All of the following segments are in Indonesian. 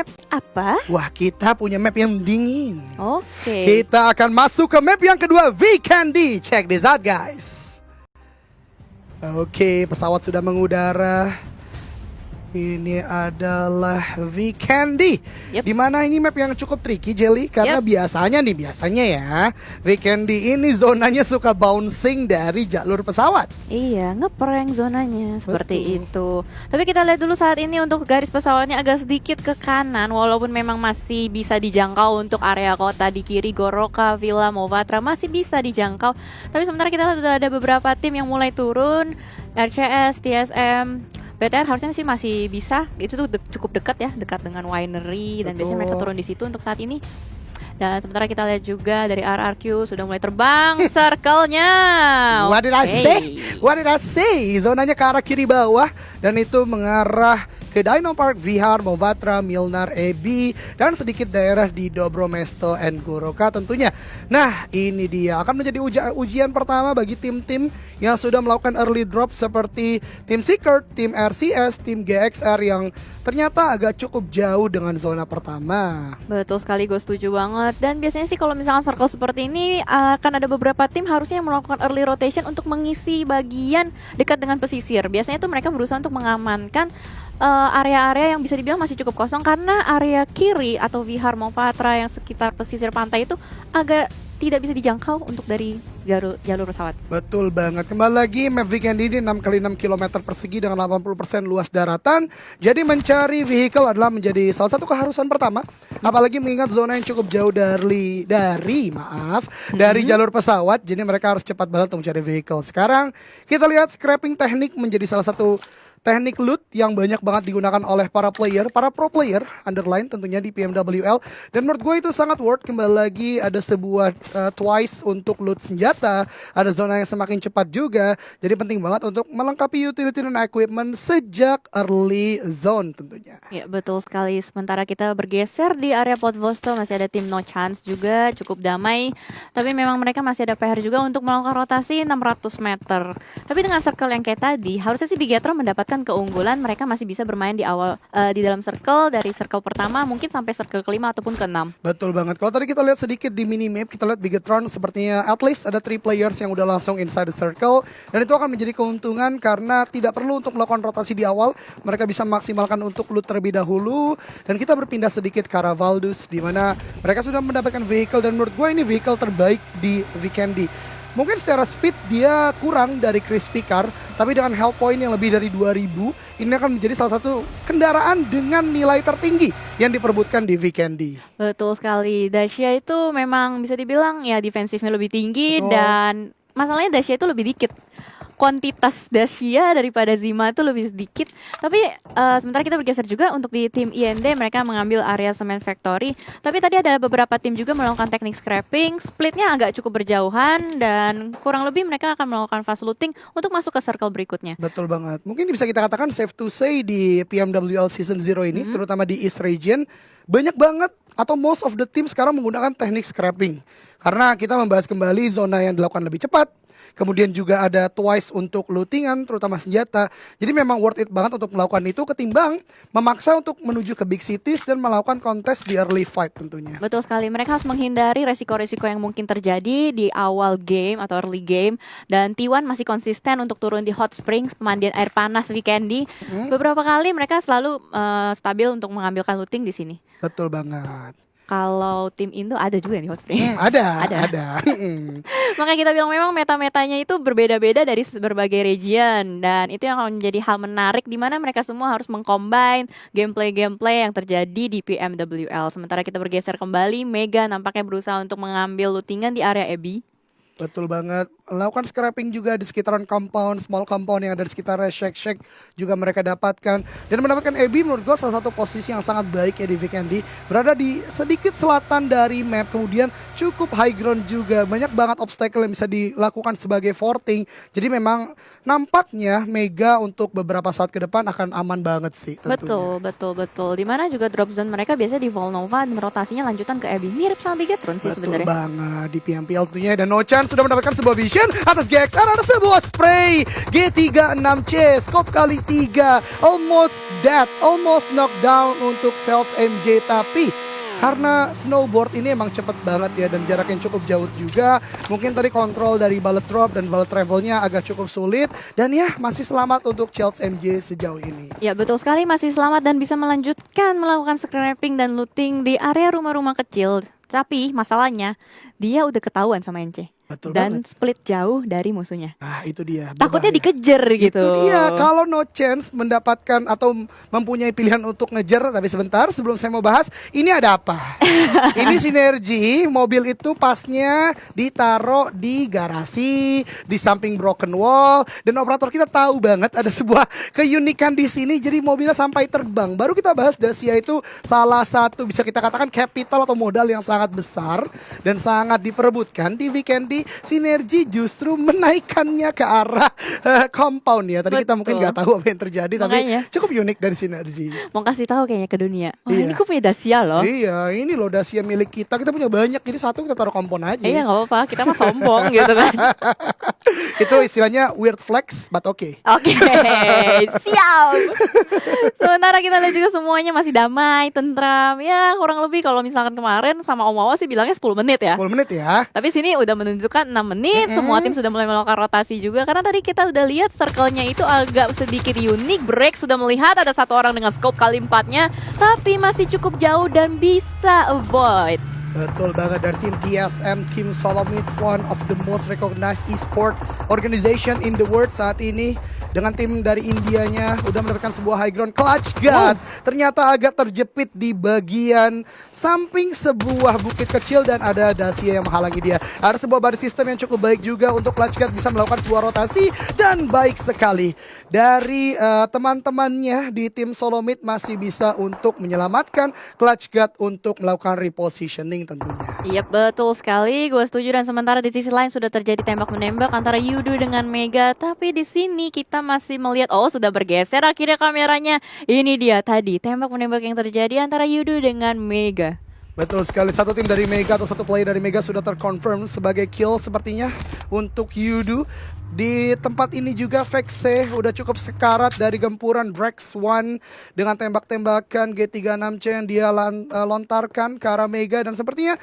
maps apa? Wah, kita punya map yang dingin. Oke. Kita akan masuk ke map yang kedua, Vikendi. Check this out, guys. Oke, pesawat sudah mengudara. Ini adalah Vikendi. Yep. Dimana ini map yang cukup tricky, Jelly. Karena biasanya ya, Vikendi ini zonanya suka bouncing dari jalur pesawat. Iya, ngeprank zonanya seperti Betul. itu. Tapi kita lihat dulu saat ini untuk garis pesawatnya agak sedikit ke kanan, walaupun memang masih bisa dijangkau untuk area kota di kiri, Goroka, Villa, Movatra masih bisa dijangkau. Tapi sementara kita sudah ada beberapa tim yang mulai turun, RCS, TSM, BTR harusnya sih masih bisa. Itu tuh cukup dekat ya, dekat dengan winery dan biasanya mereka turun di situ untuk saat ini. Dan sementara kita lihat juga dari RRQ sudah mulai terbang circle-nya. What did I say? What did I say? Zonanya ke arah kiri bawah dan itu mengarah ke Dino Park, Vihar, Movatra, Milnar, EB dan sedikit daerah di Dobromesto and Goroka tentunya. Nah, ini dia akan menjadi ujian pertama bagi tim-tim yang sudah melakukan early drop seperti tim Secret, tim RCS, tim GXR yang ternyata agak cukup jauh dengan zona pertama. Betul sekali, gue setuju banget. Dan biasanya sih kalau misalkan circle seperti ini akan ada beberapa tim harusnya yang melakukan early rotation untuk mengisi bagian dekat dengan pesisir. Biasanya tuh mereka berusaha untuk mengamankan area-area yang bisa dibilang masih cukup kosong, karena area kiri atau Vihar, Movatra yang sekitar pesisir pantai itu agak tidak bisa dijangkau untuk dari jalur pesawat. Betul banget. Kembali lagi map Vikendi ini 6x6 km persegi dengan 80% luas daratan. Jadi mencari vehicle adalah menjadi salah satu keharusan pertama. Apalagi mengingat zona yang cukup jauh dari jalur pesawat. Jadi mereka harus cepat banget untuk mencari vehicle. Sekarang kita lihat scrapping teknik menjadi salah satu teknik loot yang banyak banget digunakan oleh para pro player, underline tentunya di PMWL. Dan menurut gue itu sangat worth. Kembali lagi ada sebuah twice untuk loot senjata, ada zona yang semakin cepat juga. Jadi penting banget untuk melengkapi utility dan equipment sejak early zone tentunya. Ya, betul sekali. Sementara kita bergeser di area Potvosto, masih ada tim No Chance juga, cukup damai. Tapi memang mereka masih ada PR juga untuk melakukan rotasi 600 meter. Tapi dengan circle yang kayak tadi, harusnya sih Bigetron mendapatkan keunggulan. Mereka masih bisa bermain di awal di dalam circle, dari circle pertama mungkin sampai circle kelima ataupun keenam. Betul banget. Kalau tadi kita lihat sedikit di minimap, kita lihat Bigetron sepertinya at least ada 3 players yang udah langsung inside the circle, dan itu akan menjadi keuntungan karena tidak perlu untuk melakukan rotasi di awal. Mereka bisa maksimalkan untuk loot terlebih dahulu, dan kita berpindah sedikit ke arah Valdus di mana mereka sudah mendapatkan vehicle, dan menurut gue ini vehicle terbaik di Vikendi. Mungkin secara speed dia kurang dari Crispy Car, tapi dengan health point yang lebih dari 2000, ini akan menjadi salah satu kendaraan dengan nilai tertinggi yang diperebutkan di Vikendi. Betul sekali. Dacia itu memang bisa dibilang ya defensifnya lebih tinggi. Betul. Dan masalahnya Dacia itu lebih dikit. Kuantitas Dacia daripada Zima itu lebih sedikit. Tapi sementara kita bergeser juga untuk di tim IND, mereka mengambil area Cement Factory. Tapi tadi ada beberapa tim juga melakukan teknik scrapping. Splitnya agak cukup berjauhan dan kurang lebih mereka akan melakukan fast looting untuk masuk ke circle berikutnya. Betul banget. Mungkin bisa kita katakan safe to say di PMWL Season 0 ini, terutama di East Region, banyak banget atau most of the team sekarang menggunakan teknik scrapping. Karena kita membahas kembali zona yang dilakukan lebih cepat. Kemudian juga ada twice untuk lootingan, terutama senjata. Jadi memang worth it banget untuk melakukan itu ketimbang memaksa untuk menuju ke big cities dan melakukan kontes di early fight tentunya. Betul sekali, mereka harus menghindari resiko-resiko yang mungkin terjadi di awal game atau early game. Dan T1 masih konsisten untuk turun di Hot Springs, pemandian air panas Vikendi. Beberapa kali mereka selalu stabil untuk mengambilkan looting di sini. Betul banget. Kalau tim Indo ada juga nih Hot Springs. Ada. Makanya kita bilang memang meta-metanya itu berbeda-beda dari berbagai region, dan itu yang akan menjadi hal menarik di mana mereka semua harus mengcombine gameplay yang terjadi di PMWL. Sementara kita bergeser kembali, Mega nampaknya berusaha untuk mengambil lootingan di area Ebi. Betul banget. Melakukan scrapping juga di sekitaran compound, small compound yang ada di sekitar shack juga mereka dapatkan. Dan mendapatkan EB menurut gue salah satu posisi yang sangat baik ya di Vikendi. Berada di sedikit selatan dari map, kemudian cukup high ground juga. Banyak banget obstacle yang bisa dilakukan sebagai forting. Jadi memang nampaknya Mega untuk beberapa saat ke depan akan aman banget sih tentunya. Betul. Dimana juga drop zone mereka biasanya di Volnova dan rotasinya lanjutan ke EB. Mirip sama Bigetron sih sebenarnya. Betul banget di PMPL tentunya. Dan No Chance sudah mendapatkan sebuah vision atas GXR, ada sebuah spray G36C, scope kali 3, almost dead, almost knockdown untuk Cells MJ, tapi karena snowboard ini emang cepet banget ya dan jaraknya cukup jauh juga. Mungkin tadi kontrol dari bullet drop dan bullet travelnya agak cukup sulit. Dan ya masih selamat untuk Cells MJ sejauh ini. Ya betul sekali, masih selamat dan bisa melanjutkan melakukan scrapping dan looting di area rumah-rumah kecil. Tapi masalahnya dia udah ketahuan sama NC. Betul dan banget. split jauh dari musuhnya. Nah itu dia. Takutnya berbahaya. dikejar gitu. Itu dia, kalau no chance mendapatkan atau mempunyai pilihan untuk ngejar. Tapi sebentar sebelum saya mau bahas, ini ada apa? Ini sinergi, mobil itu pasnya ditaruh di garasi, di samping broken wall. Dan operator kita tahu banget ada sebuah keunikan di sini, jadi mobilnya sampai terbang. Baru kita bahas Dacia itu salah satu bisa kita katakan capital atau modal yang sangat besar dan sangat diperebutkan di Weekendy. Sinergi justru menaikkannya ke arah compound ya. Tadi kita mungkin nggak tahu apa yang terjadi, Makanya. tapi cukup unik dari Sinergi. Mau kasih tahu kayaknya ke dunia. Oh Iya. ini gue punya Dacia loh. Iya, ini loh Dacia milik kita. Kita punya banyak, jadi satu kita taruh kompon aja. Iya nggak apa-apa, kita mah sombong gitu kan. Itu istilahnya weird flex, but okay. Oke, siap. Sementara kita lihat juga semuanya masih damai, tentram. Ya kurang lebih kalau misalkan kemarin sama Om Wawa sih bilangnya 10 menit ya. 10 menit ya. Tapi sini udah menunjukkan 6 menit, semua tim sudah mulai melakukan rotasi juga. Karena tadi kita udah lihat circle-nya itu agak sedikit unik. Break sudah melihat ada satu orang dengan scope kali 4-nya, tapi masih cukup jauh dan bisa avoid. Betul banget, dari tim TSM, Team Solomid, one of the most recognized e-sport organization in the world saat ini. Dengan tim dari Indianya udah mendapatkan sebuah high ground clutch guard. Ternyata agak terjepit di bagian samping sebuah bukit kecil dan ada Dacia yang menghalangi dia. Ada sebuah body system yang cukup baik juga untuk clutch guard bisa melakukan sebuah rotasi dan baik sekali. Dari teman-temannya di tim Solomid masih bisa untuk menyelamatkan clutch guard untuk melakukan repositioning tentunya. Iya betul sekali, gue setuju. Dan sementara di sisi lain sudah terjadi tembak-menembak antara Yudu dengan Mega. Tapi di sini kita masih melihat, oh sudah bergeser akhirnya kameranya. Ini dia tadi tembak-menembak yang terjadi antara Yudu dengan Mega. Betul sekali, satu tim dari Mega atau satu player dari Mega sudah terconfirm sebagai kill sepertinya untuk Yudu. Di tempat ini juga Vexe udah cukup sekarat dari gempuran Drex One dengan tembak-tembakan G36C yang dia lontarkan ke arah Mega. Dan sepertinya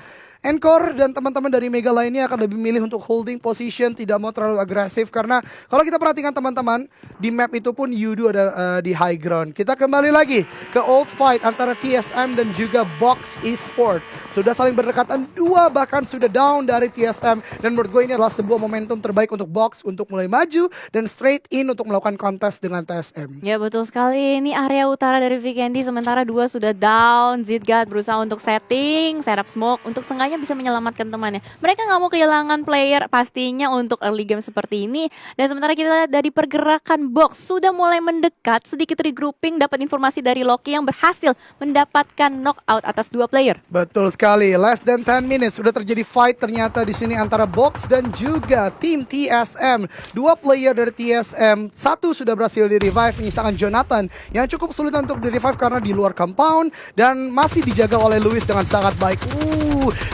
Encore dan teman-teman dari Mega lainnya akan lebih milih untuk holding position, tidak mau terlalu agresif. Karena kalau kita perhatikan teman-teman, di map itu pun Yudu ada di high ground. Kita kembali lagi ke old fight antara TSM dan juga Box Esport. Sudah saling berdekatan, dua bahkan sudah down dari TSM. Dan menurut gue ini adalah sebuah momentum terbaik untuk Box untuk mulai maju dan straight in untuk melakukan kontes dengan TSM. Ya betul sekali, ini area utara dari Weekendy. Sementara dua sudah down. Zidgard berusaha untuk setting, setup smoke untuk sengaja bisa menyelamatkan temannya. Mereka nggak mau kehilangan player pastinya untuk early game seperti ini. Dan sementara kita lihat dari pergerakan Box sudah mulai mendekat, sedikit regrouping, dapat informasi dari Loki yang berhasil mendapatkan knockout atas dua player. Betul sekali, less than 10 minutes sudah terjadi fight ternyata di sini antara Box dan juga tim TSM. Dua player dari TSM, satu sudah berhasil di-revive, menyisakan Jonathan yang cukup sulit untuk di-revive karena di luar compound dan masih dijaga oleh Luis dengan sangat baik.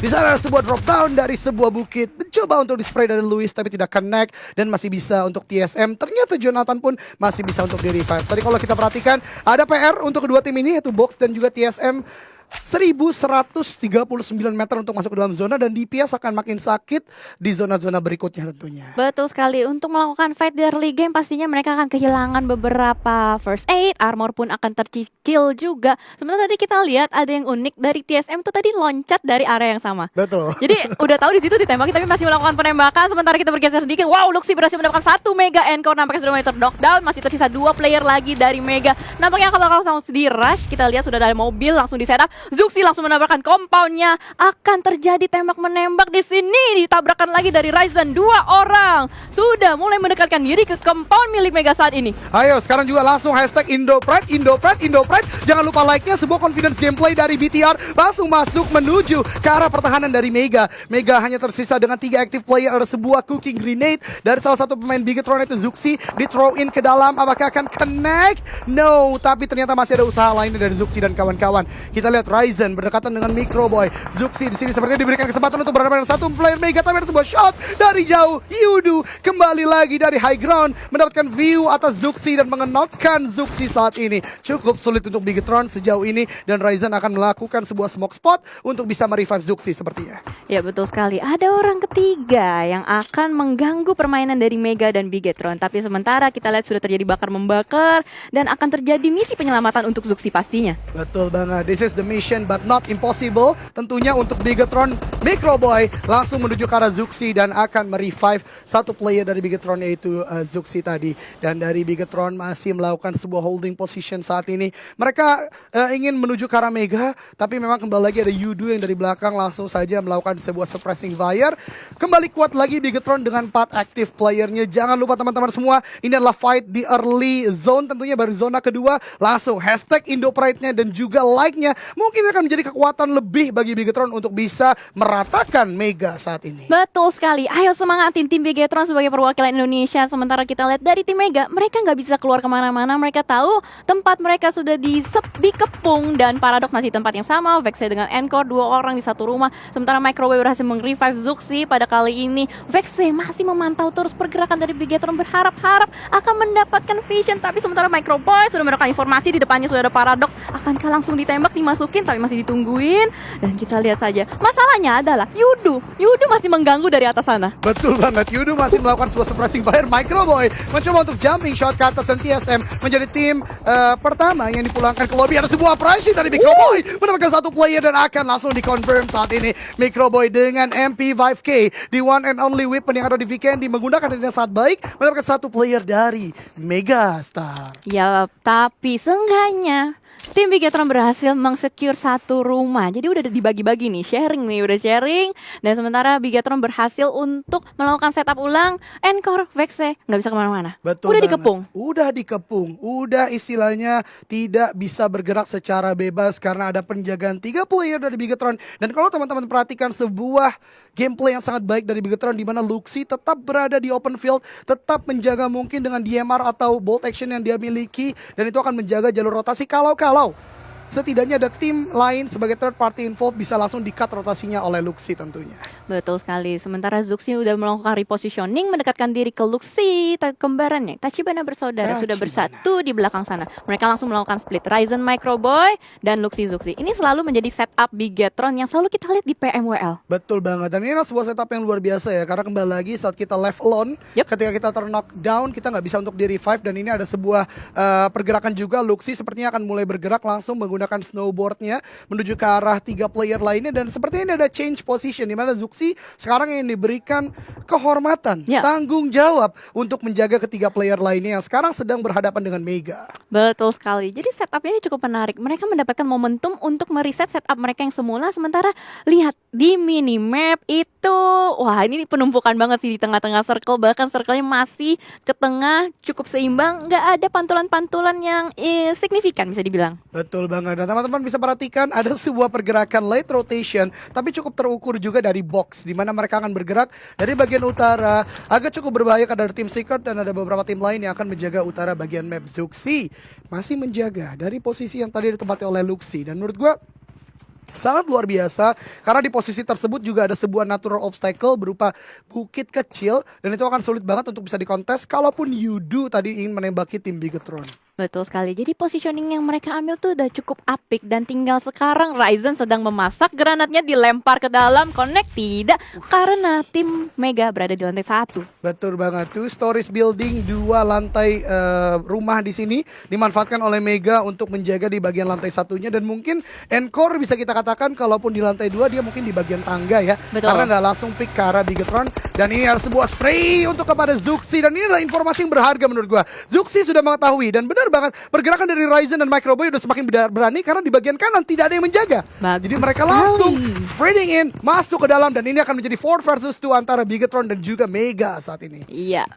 Di sana ada sebuah drop down dari sebuah bukit. Mencoba untuk di-spray dari Luis tapi tidak connect dan masih bisa untuk TSM. Ternyata Jonathan pun masih bisa untuk di-revive. Tadi kalau kita perhatikan ada PR untuk kedua tim ini yaitu Box dan juga TSM. 1139 meter untuk masuk ke dalam zona dan DPS akan makin sakit di zona-zona berikutnya tentunya. Betul sekali, untuk melakukan fight di early game pastinya mereka akan kehilangan beberapa first aid, armor pun akan tercicil juga. Sementara tadi kita lihat ada yang unik dari TSM tuh tadi loncat dari area yang sama. Betul. Jadi udah tahu di situ ditembaki tapi masih melakukan penembakan. Sementara kita bergeser sedikit, wow, Luxi berhasil mendapatkan satu Mega Encore. Nampaknya sudah mulai knockdown, masih tersisa dua player lagi dari Mega. Nampaknya akan langsung di rush. Kita lihat sudah ada mobil langsung di setup. Zuxi langsung menabrakkan compoundnya. Akan terjadi tembak-menembak di sini. Ditabrakan lagi dari Ryzen. Dua orang sudah mulai mendekatkan diri ke compound milik Mega saat ini. Ayo sekarang juga langsung hashtag Indopride, Indopride, Indopride. Jangan lupa like-nya, sebuah confidence gameplay dari BTR. Langsung masuk menuju ke arah pertahanan dari Mega. Mega hanya tersisa dengan 3 active player. Ada sebuah cooking grenade dari salah satu pemain Bigetron itu Zuxi. Di throw in ke dalam, apakah akan connect? No, tapi ternyata masih ada usaha lainnya dari Zuxi dan kawan-kawan. Kita lihat lihat Ryzen berdekatan dengan Microboy. Zuxi di sini sepertinya diberikan kesempatan untuk berhadapan dengan satu player Mega, tapi ada sebuah shot dari jauh. Yudu kembali lagi dari high ground mendapatkan view atas Zuxi dan mengenokkan Zuxi saat ini. Cukup sulit untuk Bigetron sejauh ini, dan Ryzen akan melakukan sebuah smoke spot untuk bisa merevive Zuxi sepertinya. Ya betul sekali, ada orang ketiga yang akan mengganggu permainan dari Mega dan Bigetron. Tapi sementara kita lihat sudah terjadi bakar-membakar dan akan terjadi misi penyelamatan untuk Zuxi pastinya. Betul banget, this is the mission but not impossible. Tentunya untuk Bigetron, Microboy langsung menuju ke arah Zuxi dan akan merevive satu player dari Bigetron, yaitu Zuxi tadi. Dan dari Bigetron masih melakukan sebuah holding position saat ini. Mereka ingin menuju ke arah Mega, tapi memang kembali lagi ada Yudu yang dari belakang langsung saja melakukan sebuah suppressing fire. Kembali kuat lagi Bigetron dengan 4 active playernya. Jangan lupa teman-teman semua, ini adalah fight di early zone, tentunya baru zona kedua. Langsung hashtag Indopride-nya dan juga like-nya mungkin akan menjadi kekuatan lebih bagi Bigetron untuk bisa meratakan Mega saat ini. Betul sekali, ayo semangatin tim Bigetron sebagai perwakilan Indonesia. Sementara kita lihat dari tim Mega, mereka nggak bisa keluar kemana-mana. Mereka tahu tempat mereka sudah dikepung, dan Paradox masih tempat yang sama. Vexy dengan Encore, 2 orang di satu rumah. Sementara Microwave berhasil meng-revive Zuxi. Pada kali ini Vexy masih memantau terus pergerakan dari Bigetron, berharap-harap akan mendapatkan vision. Tapi sementara Microboy sudah mendapatkan informasi di depannya sudah ada Paradox. Akankah langsung ditembak, dimasukin, tapi masih ditungguin. Dan kita lihat saja, masalahnya adalah Yudu masih mengganggu dari atas sana. Betul banget, Yudu masih melakukan sebuah suppressing fire. Microboy mencoba untuk jumping shot ke atas, dan TSM menjadi tim pertama yang dipulangkan ke lobby. Ada sebuah pressure dari Microboy mendapatkan satu player dan akan langsung dikonfirm saat ini. Microboy dengan MP5K di one and only weapon yang ada di Vikendi menggunakan dengan sangat baik, mendapatkan satu player dari Megastar. Ya, tapi seenggaknya tim Bigetron berhasil mengsecure satu rumah. Jadi udah dibagi-bagi nih, udah sharing. Dan sementara Bigetron berhasil untuk melakukan setup ulang. Encore, Vexy nggak bisa kemana-mana. Betul udah banget. dikepung. Udah istilahnya tidak bisa bergerak secara bebas karena ada penjagaan 3 player dari Bigetron. Dan kalau teman-teman perhatikan sebuah gameplay yang sangat baik dari Bigetron, di mana Luxi tetap berada di open field, tetap menjaga mungkin dengan DMR atau bolt action yang dia miliki, dan itu akan menjaga jalur rotasi kalau setidaknya ada tim lain sebagai third party involved bisa langsung di-cut rotasinya oleh Luxi tentunya. Betul sekali. Sementara Zuxi udah melakukan repositioning, mendekatkan diri ke Luxi, kembarannya Tachibana bersaudara sudah bersatu di belakang sana. Mereka langsung melakukan split, Ryzen Microboy dan Luxi Zuxi. Ini selalu menjadi setup Bigetron yang selalu kita lihat di PMWL. Betul banget, dan ini adalah sebuah setup yang luar biasa ya, karena kembali lagi saat kita left alone, ketika kita knockdown, kita nggak bisa untuk di revive. Dan ini ada sebuah pergerakan juga. Luxi sepertinya akan mulai bergerak langsung menggunakan snowboardnya menuju ke arah 3 player lainnya, dan sepertinya ini ada change position di mana Zuxi sekarang yang diberikan kehormatan, tanggung jawab untuk menjaga ketiga player lainnya yang sekarang sedang berhadapan dengan Mega. Betul sekali. Jadi setupnya ini cukup menarik. Mereka mendapatkan momentum untuk mereset setup mereka yang semula. Sementara lihat di minimap itu, wah ini penumpukan banget sih di tengah-tengah circle. Bahkan circle-nya masih ke tengah, cukup seimbang. Nggak ada pantulan-pantulan yang signifikan bisa dibilang. Betul banget. Dan teman-teman bisa perhatikan ada sebuah pergerakan late rotation, tapi cukup terukur juga dari box, di mana mereka akan bergerak dari bagian utara. Agak cukup berbahaya karena ada tim Secret dan ada beberapa tim lain yang akan menjaga utara bagian map. Zuxi masih menjaga dari posisi yang tadi ditempati oleh Luxi, dan menurut gua sangat luar biasa karena di posisi tersebut juga ada sebuah natural obstacle berupa bukit kecil, dan itu akan sulit banget untuk bisa dikontes kalaupun Yudu tadi ingin menembaki tim Bigetron. Betul sekali. Jadi positioning yang mereka ambil tuh udah cukup apik, dan tinggal sekarang Ryzen sedang memasak, granatnya dilempar ke dalam, connect tidak, karena tim Mega berada di lantai 1. Betul banget. 2 stories building, 2 lantai rumah di sini dimanfaatkan oleh Mega untuk menjaga di bagian lantai satunya, dan mungkin Encore bisa kita katakan kalaupun di lantai 2 dia mungkin di bagian tangga ya. Betul. Karena nggak langsung pick ke arah Bigetron. Dan ini ada sebuah spray untuk kepada Zuxi, dan ini adalah informasi yang berharga menurut gua. Zuxi sudah mengetahui, dan benar banget pergerakan dari Ryzen dan Microboy udah semakin berani karena di bagian kanan tidak ada yang menjaga. Bagus jadi mereka sekali. langsung spreading in, masuk ke dalam, dan ini akan menjadi 4 versus 2 antara Bigetron dan juga Mega saat ini. Iya,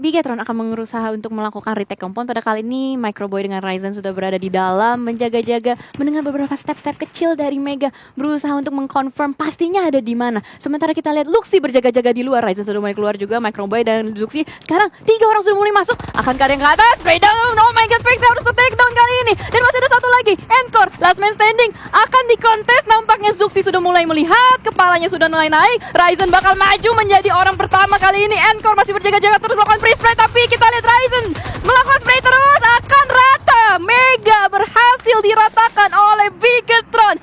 Bigetron akan berusaha untuk melakukan retake compound. Pada kali ini Microboy dengan Ryzen sudah berada di dalam, menjaga-jaga, mendengar beberapa step-step kecil dari Mega, berusaha untuk mengkonfirm pastinya ada di mana. Sementara kita lihat Luxi berjaga-jaga di luar. Ryzen sudah mulai keluar juga, Microboy dan Zuxi. Sekarang 3 orang sudah mulai masuk. Akankah ada yang ke atas? Breakdown, oh my god, Fix harus take down kali ini. Dan masih ada satu lagi, Encore, last man standing. Akan dikontes, nampaknya Zuxi sudah mulai melihat, kepalanya sudah mulai naik. Ryzen bakal maju menjadi orang pertama kali ini. Encore masih berjaga-jaga terus melakukan free spray, tapi kita lihat Ryzen melakukan spray terus, akan rata. Mega berhasil diratakan oleh Bigetron.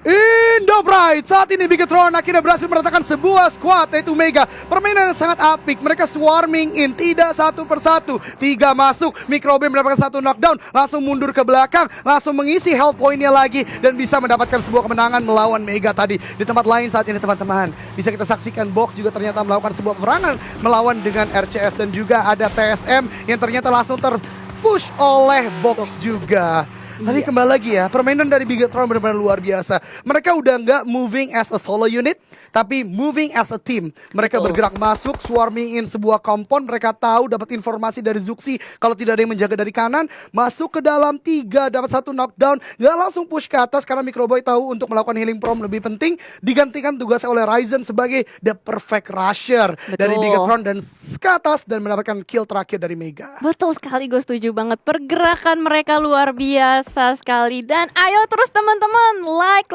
Indo-Pride saat ini Bigetron akhirnya berhasil meratakan sebuah squad, yaitu Mega. Permainan yang sangat apik, mereka swarming in, tidak satu persatu. 3 masuk, Microbeam mendapatkan 1 knockdown, langsung mundur ke belakang, langsung mengisi health point-nya lagi, dan bisa mendapatkan sebuah kemenangan melawan Mega tadi. Di tempat lain saat ini teman-teman, bisa kita saksikan Box juga ternyata melakukan sebuah peperangan melawan dengan RCS, dan juga ada TSM yang ternyata langsung terpush oleh Box juga. Tadi kembali lagi ya, permainan dari Bigetron benar-benar luar biasa. Mereka udah nggak moving as a solo unit, tapi moving as a team. Mereka bergerak masuk, swarming in sebuah compound. Mereka tahu dapat informasi dari Zuxi kalau tidak ada yang menjaga dari kanan, masuk ke dalam 3, dapat 1 knockdown, nggak langsung push ke atas karena Microboy tahu untuk melakukan healing prom lebih penting. Digantikan tugasnya oleh Ryzen sebagai the perfect rusher dari Bigetron dan ke atas dan mendapatkan kill terakhir dari Mega. Betul sekali, gue setuju banget. Pergerakan mereka luar biasa sekali. Dan ayo terus teman-teman, like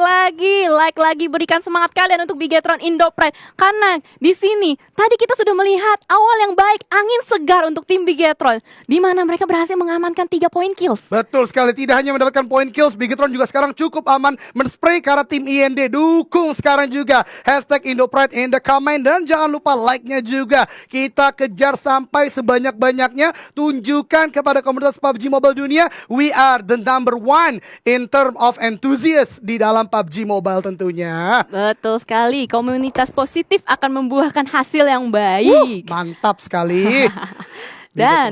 lagi, berikan semangat kalian untuk Bigetron Indo-Pride. Karena di sini tadi kita sudah melihat awal yang baik, angin segar untuk tim Bigetron, di mana mereka berhasil mengamankan 3 point kills. Betul sekali, tidak hanya mendapatkan point kills, Bigetron juga sekarang cukup aman men-spray ke arah tim IND. Dukung sekarang juga hashtag Indo-Pride in the comment, dan jangan lupa like-nya juga. Kita kejar sampai sebanyak-banyaknya. Tunjukkan kepada komunitas PUBG Mobile dunia, we are the number 1 in term of enthusiast di dalam PUBG Mobile tentunya. Betul sekali, komunitas positif akan membuahkan hasil yang baik. Mantap sekali. Dan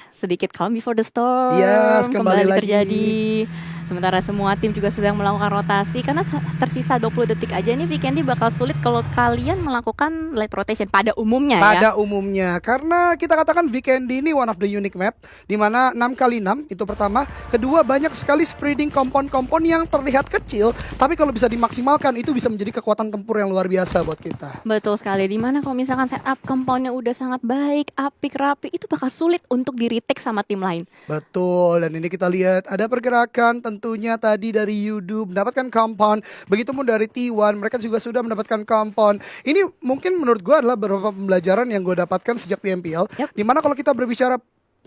sedikit calm before the storm. Yes, kembali lagi. terjadi. Sementara semua tim juga sedang melakukan rotasi, karena tersisa 20 detik aja nih. Weekendy bakal sulit kalau kalian melakukan late rotation pada umumnya Pada umumnya, karena kita katakan Weekendy ini one of the unique map, dimana 6x6 itu pertama. Kedua, banyak sekali spreading kompon-kompon yang terlihat kecil, tapi kalau bisa dimaksimalkan itu bisa menjadi kekuatan tempur yang luar biasa buat kita. Betul sekali, dimana kalau misalkan setup komponnya udah sangat baik, apik, rapi, itu bakal sulit untuk di-retake sama tim lain. Betul, dan ini kita lihat ada pergerakan tentunya tadi dari Yudu mendapatkan compound, begitupun dari T1 mereka juga sudah mendapatkan compound. Ini mungkin menurut gue adalah beberapa pembelajaran yang gue dapatkan sejak PMPL, dimana kalau kita berbicara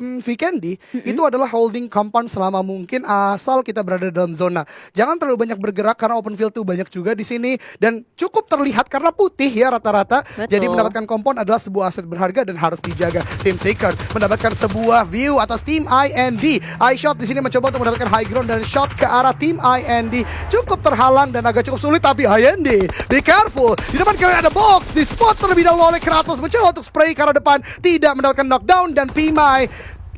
Weekendy itu adalah holding compound selama mungkin asal kita berada dalam zona. Jangan terlalu banyak bergerak karena open field tuh banyak juga di sini dan cukup terlihat karena putih ya rata-rata. Jadi mendapatkan compound adalah sebuah aset berharga dan harus dijaga. Tim Seeker mendapatkan sebuah view atas tim IND. iShot di sini mencoba untuk mendapatkan high ground dan shot ke arah tim IND. Cukup terhalang dan agak cukup sulit, tapi IND be careful. Di depan kalian ada Box, di spot terlebih dahulu oleh Kratos, mencoba untuk spray ke arah depan, tidak mendapatkan knockdown, dan Pimai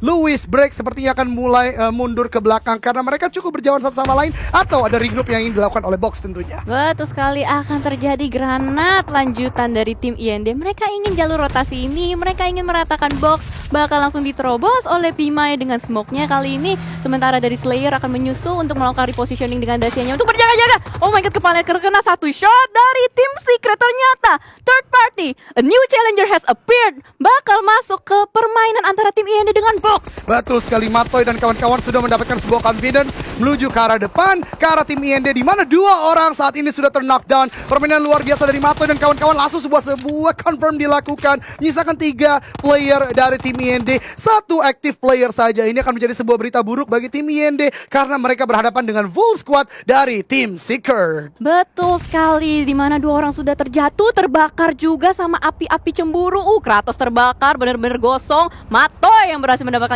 Lewis break sepertinya akan mulai mundur ke belakang karena mereka cukup berjauhan satu sama lain, atau ada regroup yang ingin dilakukan oleh Box tentunya. Betul sekali, akan terjadi granat lanjutan dari tim IND. Mereka ingin jalur rotasi ini, mereka ingin meratakan Box, bakal langsung diterobos oleh Pimai dengan smoke-nya kali ini. Sementara dari Slayer akan menyusul untuk melakukan repositioning dengan dasianya untuk berjaga-jaga. Oh my god, kepalanya terkena satu shot dari tim Secret. Ternyata third party, a new challenger has appeared, bakal masuk ke permainan antara tim IND dengan Box. Betul sekali, Matoy dan kawan-kawan sudah mendapatkan sebuah confidence menuju ke arah depan, ke arah tim IND, di mana 2 orang saat ini sudah ter-knockdown. Permainan luar biasa dari Matoy dan kawan-kawan, langsung sebuah confirm dilakukan. Menyisakan 3 player dari tim IND, 1 active player saja. Ini akan menjadi sebuah berita buruk bagi tim IND karena mereka berhadapan dengan full squad dari tim Seeker. Betul sekali, di mana 2 orang sudah terjatuh, terbakar juga sama api-api cemburu. Kratos terbakar, benar-benar gosong. Matoy yang berhasil mendapatkan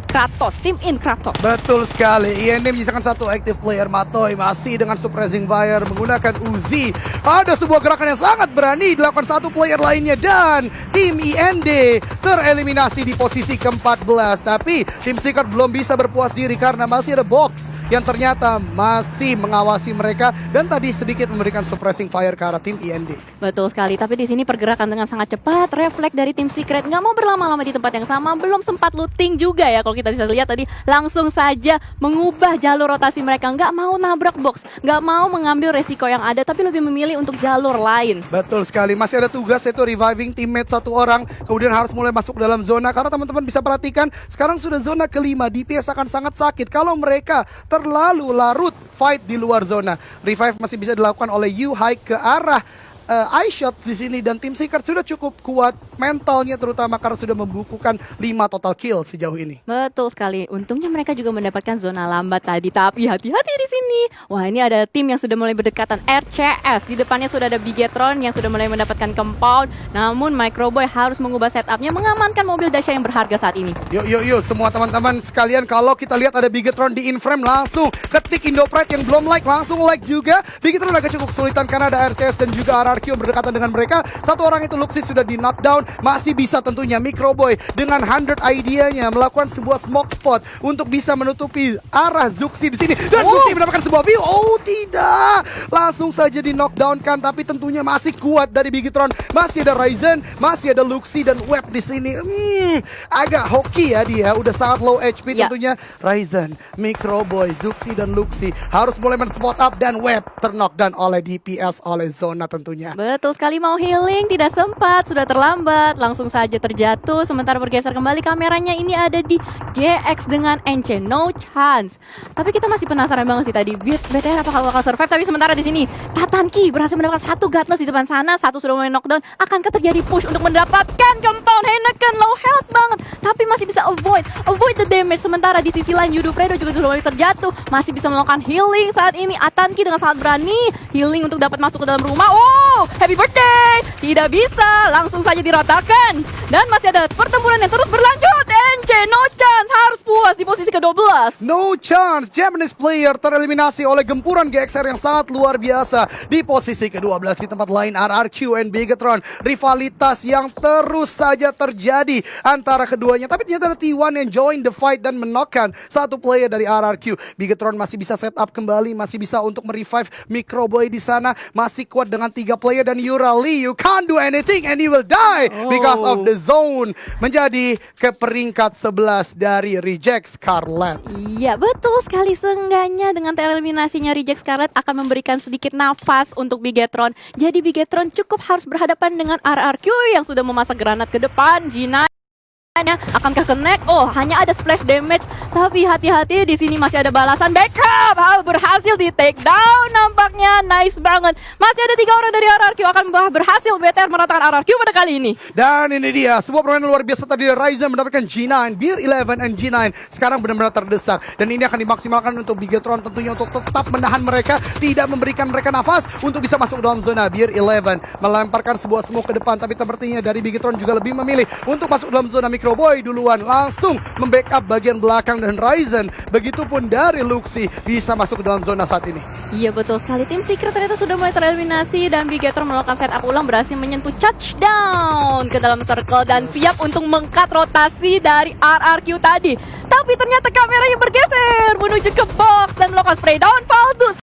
Kratos, tim Kratos. Betul sekali, IND menyisakan 1 active player. Matoy masih dengan suppressing fire menggunakan Uzi. Ada sebuah gerakan yang sangat berani dilakukan 1 player lainnya, dan tim IND tereliminasi di posisi ke-14. Tapi tim Secret belum bisa berpuas diri karena masih ada Box yang ternyata masih mengawasi mereka dan tadi sedikit memberikan suppressing fire ke arah tim IND. Betul sekali, tapi di sini pergerakan dengan sangat cepat, refleks dari tim Secret nggak mau berlama-lama di tempat yang sama, belum sempat looting juga ya kalau kita bisa lihat tadi langsung saja mengubah jalur rotasi mereka, nggak mau nabrak box, nggak mau mengambil resiko yang ada, tapi lebih memilih untuk jalur lain. Betul sekali, masih ada tugas yaitu reviving teammate satu orang, kemudian harus mulai masuk ke dalam zona karena teman-teman bisa perhatikan sekarang sudah zona kelima, DPS akan sangat sakit kalau mereka terlalu larut fight di luar zona. Revive masih bisa dilakukan oleh Yu Hai ke arah iShot di sini dan tim Secret sudah cukup kuat mentalnya terutama karena sudah membukukan 5 total kill sejauh ini. Betul sekali. Untungnya mereka juga mendapatkan zona lambat tadi, tapi hati-hati di sini. Wah, ini ada tim yang sudah mulai berdekatan. RCS di depannya sudah ada Bigetron yang sudah mulai mendapatkan compound. Namun Microboy harus mengubah setupnya, mengamankan mobil Dasha yang berharga saat ini. Yuk semua teman-teman sekalian, kalau kita lihat ada Bigetron di in-frame langsung ketik Indopride yang belum like, langsung like juga. Bigetron agak cukup kesulitan karena ada RCS dan juga RRQ berdekatan dengan mereka. Satu orang itu Luxi sudah di knockdown. Masih bisa tentunya Microboy dengan 100 idea-nya melakukan sebuah smoke spot untuk bisa menutupi arah Zuxi di sini. Dan Zuxi mendapatkan sebuah view. Oh tidak, langsung saja di knockdown kan. Tapi tentunya masih kuat dari Bigetron. Masih ada Ryzen, masih ada Luxi dan Web di sini. Agak hoki ya dia. Udah sangat low HP tentunya. Ryzen, Microboy, Zuxi dan Luxi harus mulai men-spot up dan Web terknockdown oleh DPS oleh zona tentunya. Betul sekali, mau healing tidak sempat, sudah terlambat, langsung saja terjatuh. Sementara bergeser kembali kameranya ini ada di GX dengan NC, no chance. Tapi kita masih penasaran banget sih tadi BTR apakah bakal survive. Tapi sementara di sini Tatanki berhasil mendapatkan satu Godless di depan sana, satu sudah mulai knockdown. Akankah terjadi push untuk mendapatkan compound? Heineken low health banget, tapi masih bisa avoid the damage. Sementara di sisi lain Yudufredo juga sudah mulai terjatuh, masih bisa melakukan healing saat ini. Atanki dengan sangat berani healing untuk dapat masuk ke dalam rumah. Oh, happy birthday! Tidak bisa, langsung saja diratakan. Dan masih ada pertempuran yang terus berlanjut. NC, no chance, harus puas di posisi ke-12. No chance, Japanese player tereliminasi oleh gempuran GXR yang sangat luar biasa. Di posisi ke-12 di tempat lain RRQ and Bigetron. Rivalitas yang terus saja terjadi antara keduanya. Tapi ternyata ada T1 yang join the fight dan menokkan satu player dari RRQ. Bigetron masih bisa set up kembali, masih bisa untuk merevive Microboy di sana. Masih kuat dengan 3 player dan Yurali, you can't do anything and you will die because of the zone. Menjadi ke peringkat 11 dari Reject Scarlet. Iya, betul sekali. Seenggaknya dengan tereliminasinya Reject Scarlet akan memberikan sedikit nafas untuk Bigetron. Jadi Bigetron cukup harus berhadapan dengan RRQ yang sudah memasak granat ke depan. Gina akankah connect? Oh, hanya ada splash damage. Tapi hati-hati, di sini masih ada balasan backup. Berhasil di take down nampaknya. Nice banget. Masih ada 3 orang dari RRQ akan berhasil BTR meratakan RRQ pada kali ini. Dan ini dia sebuah permainan luar biasa tadi. Ryzen mendapatkan G9, Beer 11 and G9 sekarang benar-benar terdesak. Dan ini akan dimaksimalkan untuk Bigetron tentunya untuk tetap menahan mereka, tidak memberikan mereka nafas untuk bisa masuk dalam zona. Beer 11 melemparkan sebuah smoke ke depan, tapi sepertinya dari Bigetron juga lebih memilih untuk masuk dalam zona. Microboy duluan langsung membackup bagian belakang dan Ryzen, begitupun dari Luxi bisa masuk ke dalam zona saat ini. Iya, betul sekali. Tim Secret ternyata sudah mulai tereliminasi dan Bigetron melakukan setup ulang, berhasil menyentuh touchdown ke dalam circle dan siap untuk mengkat rotasi dari RRQ tadi. Tapi ternyata kameranya bergeser menuju ke box dan melakukan spray down Valdus.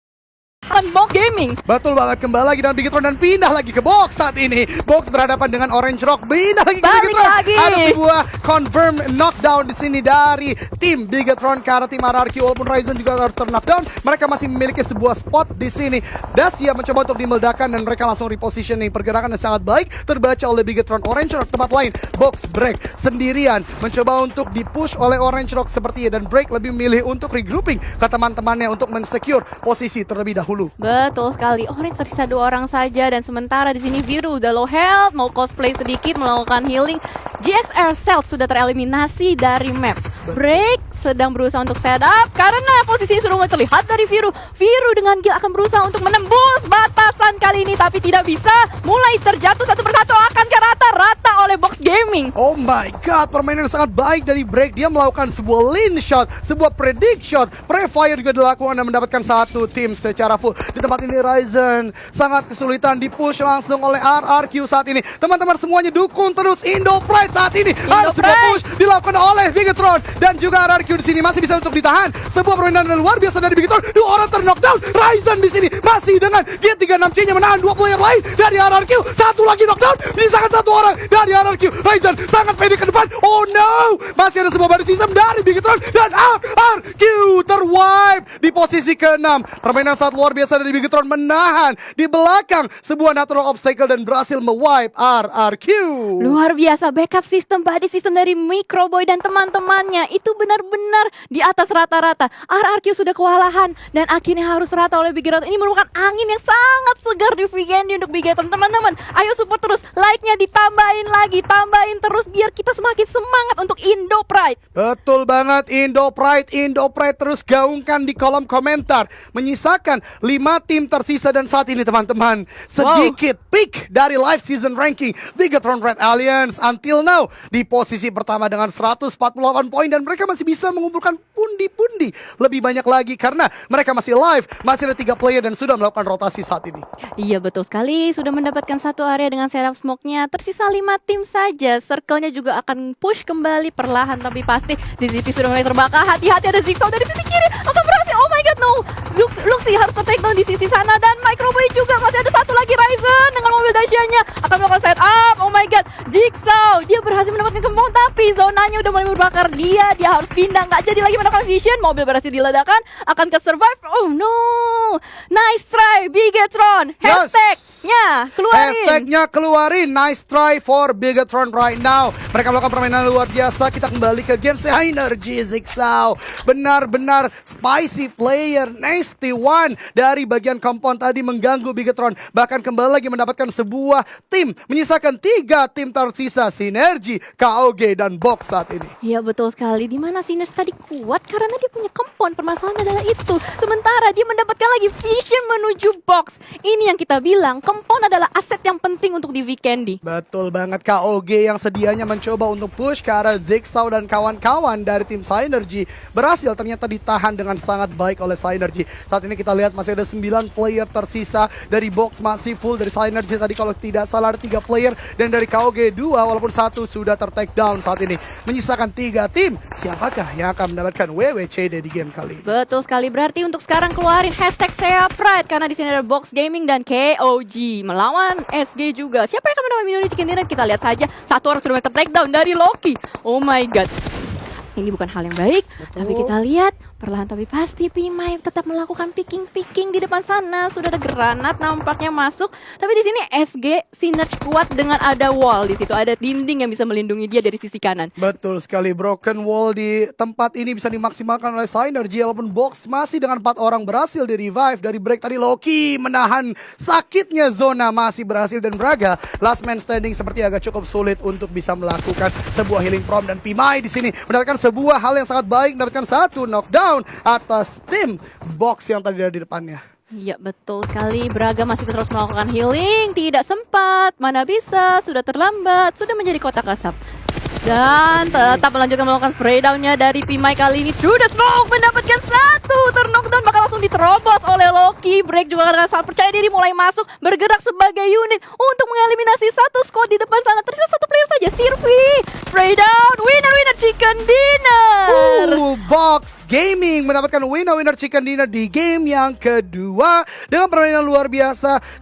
Box Gaming. Betul banget, kembali lagi dengan Bigetron dan pindah lagi ke box saat ini. Box berhadapan dengan Orange Rock, pindah lagi ke Bigetron. Ada sebuah confirm knockdown di sini dari tim Bigetron ke arah tim RRQ. Walaupun Ryzen juga harus knockdown, mereka masih memiliki sebuah spot di sini. Dacia mencoba untuk dimeledakan dan mereka langsung repositioning. Pergerakan yang sangat baik terbaca oleh Bigetron. Orange Rock tempat lain, Box break sendirian, mencoba untuk dipush oleh Orange Rock sepertinya, dan break lebih memilih untuk regrouping ke teman-temannya untuk mensecure posisi terlebih dahulu. Betul sekali. Orange tersisa 2 orang saja dan sementara di sini Viru udah low health, mau cosplay sedikit melakukan healing. GXR Celt sudah tereliminasi dari maps. Break sedang berusaha untuk setup karena posisi sudah mulai terlihat dari Viru. Viru dengan Gil akan berusaha untuk menembus batasan kali ini tapi tidak bisa. Mulai terjatuh satu persatu, akan ke rata-rata oleh Box Gaming. Oh my god, permainan sangat baik dari Break. Dia melakukan sebuah lean shot, sebuah predict shot. Pre-fire juga dilakukan dan mendapatkan satu tim secara full. Di tempat ini Ryzen sangat kesulitan dipush langsung oleh RRQ saat ini. Teman-teman semuanya dukung terus Indo Pride saat ini. Harus di-push dilakukan oleh Bigetron dan juga RRQ RRQ di sini masih bisa untuk ditahan. Sebuah permainan yang luar biasa dari Bigetron. Dua orang terknockdown. Ryzen di sini masih dengan G36C-nya menahan dua player lain dari RRQ. Satu lagi knockdown, menyisakan satu orang dari RRQ. Ryzen sangat pede ke depan. Oh no, masih ada sebuah body system dari Bigetron dan RRQ terwipe di posisi ke-6. Permainan sangat luar biasa dari Bigetron menahan di belakang sebuah natural obstacle dan berhasil mewipe RRQ. Luar biasa backup sistem, body system dari Microboy dan teman-temannya itu benar-benar di atas rata-rata. RRQ sudah kewalahan dan akhirnya harus rata oleh Bigetron. Ini merupakan angin yang sangat segar di weekend untuk Bigetron. Teman-teman, ayo support terus, like-nya ditambahin lagi, tambahin terus biar kita semakin semangat untuk Indo Pride. Betul banget, Indo Pride terus gaungkan di kolom komentar. Menyisakan 5 tim tersisa dan saat ini teman-teman sedikit peak dari live season ranking Bigetron Red Alliance until now di posisi pertama dengan 148 poin dan mereka masih bisa mengumpulkan pundi-pundi lebih banyak lagi karena mereka masih live, masih ada 3 player dan sudah melakukan rotasi saat ini. Iya betul sekali, sudah mendapatkan satu area dengan setup smoke-nya. Tersisa 5 tim saja, circle-nya juga akan push kembali perlahan tapi pasti. ZZP sudah mulai terbakar, hati-hati ada Zigsaw dari sisi kiri akan berhasil. Oh my god no, Luxy harus take down di sisi sana dan Microboy juga masih ada satu lagi. Ryzen dengan mobil dahsyatnya akan melakukan setup. Oh my god, Jigsaw dia berhasil mendapatkan kembang tapi zonanya udah mulai berbakar. Dia harus pindah, nggak jadi lagi mendapatkan vision. Mobil berhasil diledakkan, akan ke survive. Oh no, nice try Bigetron. Hashtagnya keluarin. Hashtagnya keluarin. Nice try for Bigetron right now. Mereka melakukan permainan luar biasa. Kita kembali ke game Synergy Jigsaw. Benar-benar spicy player. Nasty one dari bagian compound tadi mengganggu Bigetron. Bahkan kembali lagi mendapatkan sebuah tim. Menyisakan 3 tim tersisa. Synergy, KOG, dan Box saat ini. Iya betul sekali. Dimana Synergy tadi kuat karena dia punya compound. Permasalahan adalah itu. Sementara dia mendapatkan lagi vision menuju Box. Ini yang kita bilang, compound adalah aset yang penting untuk di Weekendy. Betul banget, KOG yang sedianya mencoba untuk push ke arah Jigsaw dan kawan-kawan dari tim Synergy berhasil ternyata ditahan dengan sangat baik oleh Synergy. Saat ini kita lihat masih ada 9 player tersisa. Dari Box masih full, dari Synergy tadi kalau tidak salah ada 3 player, dan dari KOG 2 walaupun 1 sudah ter-take down saat ini. Menyisakan 3 tim. Siapakah yang akan mendapatkan WWCD di game kali ini? Betul sekali, berarti untuk sekarang keluarin hashtag Sea Pride karena di sini ada Box Gaming dan KOG melawan SG juga. Siapa yang akan mendapatkan Minori Chicken Dinner? Kita lihat saja, satu orang sudah ter-take down dari Loki. Oh my god, ini bukan hal yang baik. Betul. Tapi kita lihat perlahan tapi pasti Pimai tetap melakukan picking di depan sana. Sudah ada granat nampaknya masuk. Tapi di sini SG Synergy kuat dengan ada wall di situ. Ada dinding yang bisa melindungi dia dari sisi kanan. Betul sekali, broken wall di tempat ini bisa dimaksimalkan oleh Synergy. Walaupun Box masih dengan 4 orang berhasil di revive dari break tadi. Loki menahan sakitnya zona, masih berhasil, dan Braga last man standing seperti agak cukup sulit untuk bisa melakukan sebuah healing prom. Dan Pimai di sini mendapatkan sebuah hal yang sangat baik, mendapatkan 1 knockdown atas tim Box yang tadi ada di depannya. Iya betul sekali, Braga masih terus melakukan healing. Tidak sempat, mana bisa, sudah terlambat, sudah menjadi kotak asap. Dan tetap melanjutkan melakukan spray down-nya dari Pimai kali ini. Through the smoke mendapatkan 1 terknockdown, bakal langsung diterobos oleh Loki. Break juga karena sangat percaya diri mulai masuk, bergerak sebagai unit untuk mengeliminasi 1 squad di depan sana. Tersisa 1 player saja, Sirvi. Spray down, winner chicken dinner. Box Gaming mendapatkan winner chicken dinner di game yang kedua dengan permainan luar biasa.